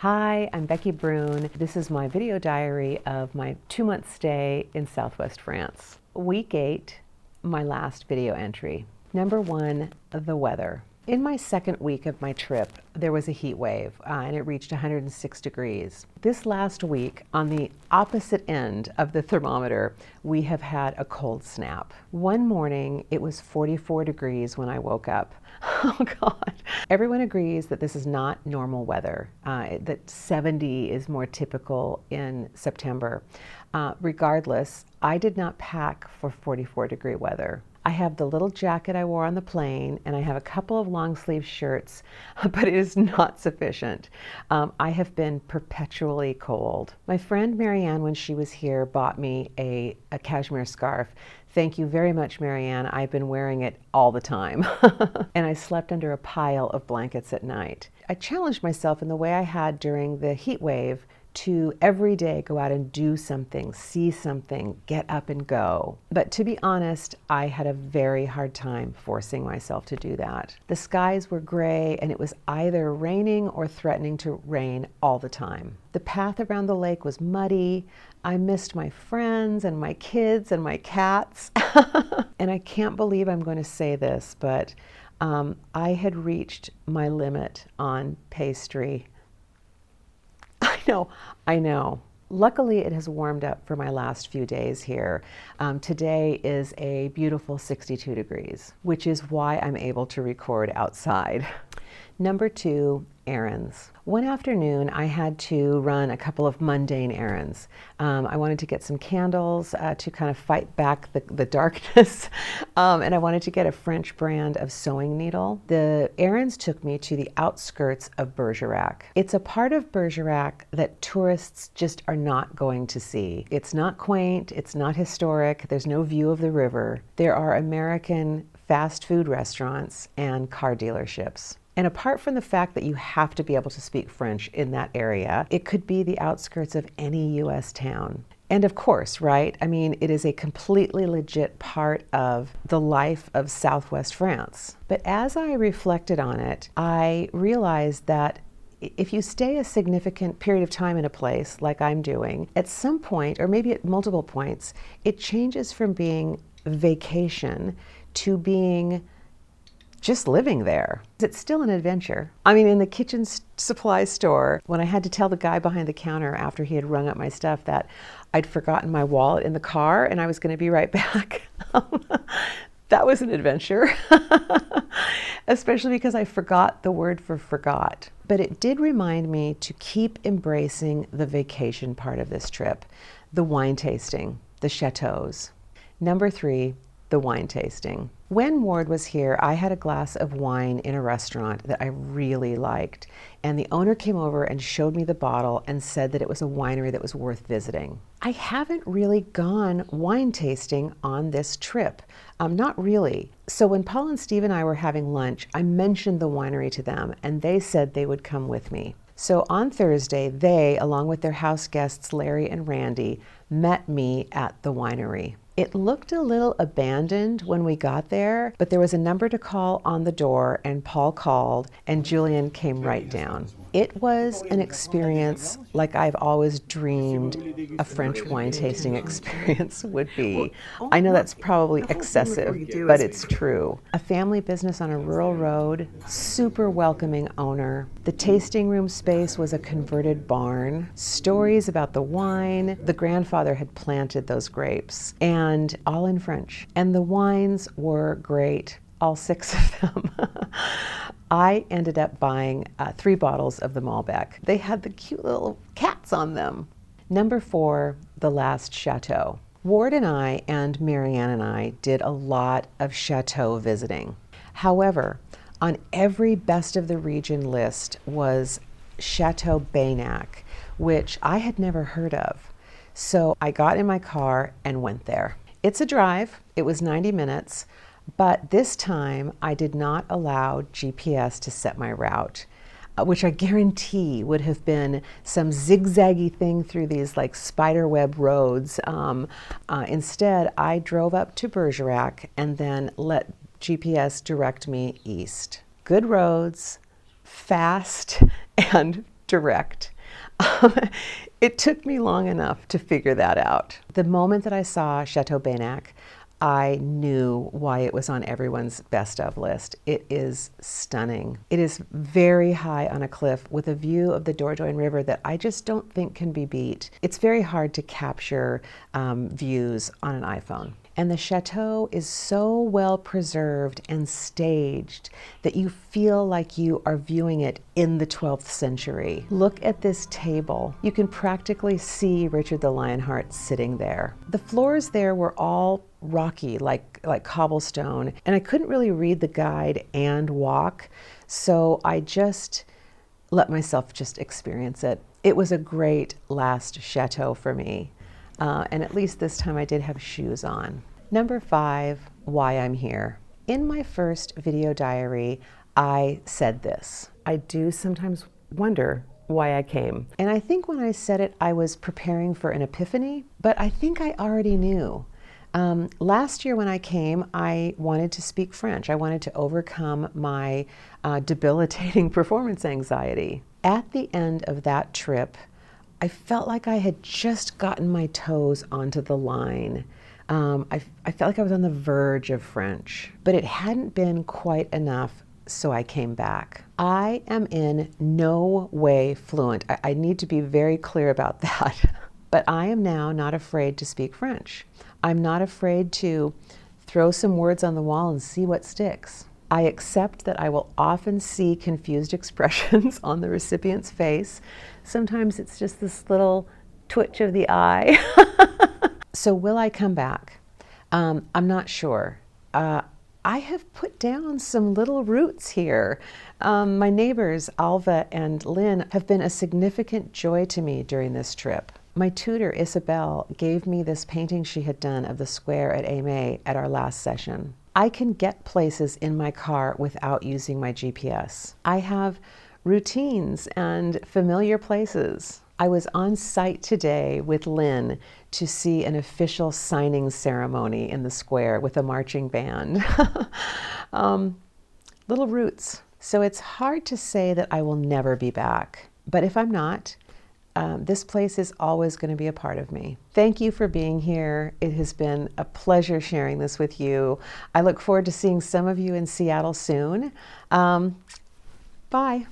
Hi, I'm Becky Brune. This is my video diary of my 2-month stay in Southwest France. Week 8, my last video entry. Number 1, the weather. In my second week of my trip, there was a heat wave and it reached 106 degrees. This last week, on the opposite end of the thermometer, we have had a cold snap. One morning, it was 44 degrees when I woke up. Oh God. Everyone agrees that this is not normal weather, that 70 is more typical in September. Regardless, I did not pack for 44-degree weather. I have the little jacket I wore on the plane, and I have a couple of long sleeve shirts, but it is not sufficient. I have been perpetually cold. My friend Marianne, when she was here, bought me a cashmere scarf. Thank you very much, Marianne. I've been wearing it all the time. And I slept under a pile of blankets at night. I challenged myself in the way I had during the heat wave to every day go out and do something, see something, get up and go. But to be honest, I had a very hard time forcing myself to do that. The skies were gray and it was either raining or threatening to rain all the time. The path around the lake was muddy. I missed my friends and my kids and my cats. And I can't believe I'm going to say this, but I had reached my limit on pastry. I know. Luckily, it has warmed up for my last few days here. Today is a beautiful 62 degrees, which is why I'm able to record outside. Number 2, errands. One afternoon, I had to run a couple of mundane errands. I wanted to get some candles to kind of fight back the darkness, and I wanted to get a French brand of sewing needle. The errands took me to the outskirts of Bergerac. It's a part of Bergerac that tourists just are not going to see. It's not quaint, it's not historic, there's no view of the river. There are American fast food restaurants and car dealerships. And apart from the fact that you have to be able to speak French in that area, it could be the outskirts of any US town. And of course, right? I mean, it is a completely legit part of the life of Southwest France. But as I reflected on it, I realized that if you stay a significant period of time in a place like I'm doing, at some point, or maybe at multiple points, it changes from being vacation to being just living there. It's still an adventure. I mean, in the kitchen supply store, when I had to tell the guy behind the counter after he had rung up my stuff that I'd forgotten my wallet in the car and I was going to be right back, that was an adventure, especially because I forgot the word for forgot. But it did remind me to keep embracing the vacation part of this trip, the wine tasting, the chateaus. Number 3, the wine tasting. When Ward was here, I had a glass of wine in a restaurant that I really liked, and the owner came over and showed me the bottle and said that it was a winery that was worth visiting. I haven't really gone wine tasting on this trip. Not really. So when Paul and Steve and I were having lunch, I mentioned the winery to them, and they said they would come with me. So on Thursday, they, along with their house guests, Larry and Randy, met me at the winery. It looked a little abandoned when we got there, but there was a number to call on the door, and Paul called, and Julian came right down. It was an experience like I've always dreamed a French wine tasting experience would be. I know that's probably excessive, but it's true. A family business on a rural road, super welcoming owner. The tasting room space was a converted barn. Stories about the wine. The grandfather had planted those grapes, and all in French. And the wines were great, all 6 of them. I ended up buying 3 bottles of the Malbec. They had the cute little cats on them. Number 4, the last Chateau. Ward and I and Marianne and I did a lot of Chateau visiting. However, on every best of the region list was Chateau Bayak, which I had never heard of. So I got in my car and went there. It's a drive. It was 90 minutes. But this time, I did not allow GPS to set my route, which I guarantee would have been some zigzaggy thing through these like spiderweb roads. Instead, I drove up to Bergerac and then let GPS direct me east. Good roads, fast, and direct. It took me long enough to figure that out. The moment that I saw Chateau Bayak, I knew why it was on everyone's best of list. It is stunning. It is very high on a cliff with a view of the Dordogne River that I just don't think can be beat. It's very hard to capture views on an iPhone. And the chateau is so well preserved and staged that you feel like you are viewing it in the 12th century. Look at this table. You can practically see Richard the Lionheart sitting there. The floors there were all rocky, like cobblestone, and I couldn't really read the guide and walk, so I just let myself just experience it. It was a great last chateau for me. And at least this time I did have shoes on. Number 5, why I'm here. In my first video diary, I said this. I do sometimes wonder why I came. And I think when I said it, I was preparing for an epiphany, but I think I already knew. Last year when I came, I wanted to speak French. I wanted to overcome my debilitating performance anxiety. At the end of that trip, I felt like I had just gotten my toes onto the line. I felt like I was on the verge of French, but it hadn't been quite enough, so I came back. I am in no way fluent. I need to be very clear about that. But I am now not afraid to speak French. I'm not afraid to throw some words on the wall and see what sticks. I accept that I will often see confused expressions on the recipient's face. Sometimes it's just this little twitch of the eye. So will I come back? I'm not sure. I have put down some little roots here. My neighbors, Alva and Lynn, have been a significant joy to me during this trip. My tutor, Isabel, gave me this painting she had done of the square at Aimé at our last session. I can get places in my car without using my GPS. I have routines and familiar places. I was on site today with Lynn to see an official signing ceremony in the square with a marching band. Little roots. So it's hard to say that I will never be back. But if I'm not, this place is always going to be a part of me. Thank you for being here. It has been a pleasure sharing this with you. I look forward to seeing some of you in Seattle soon. Bye.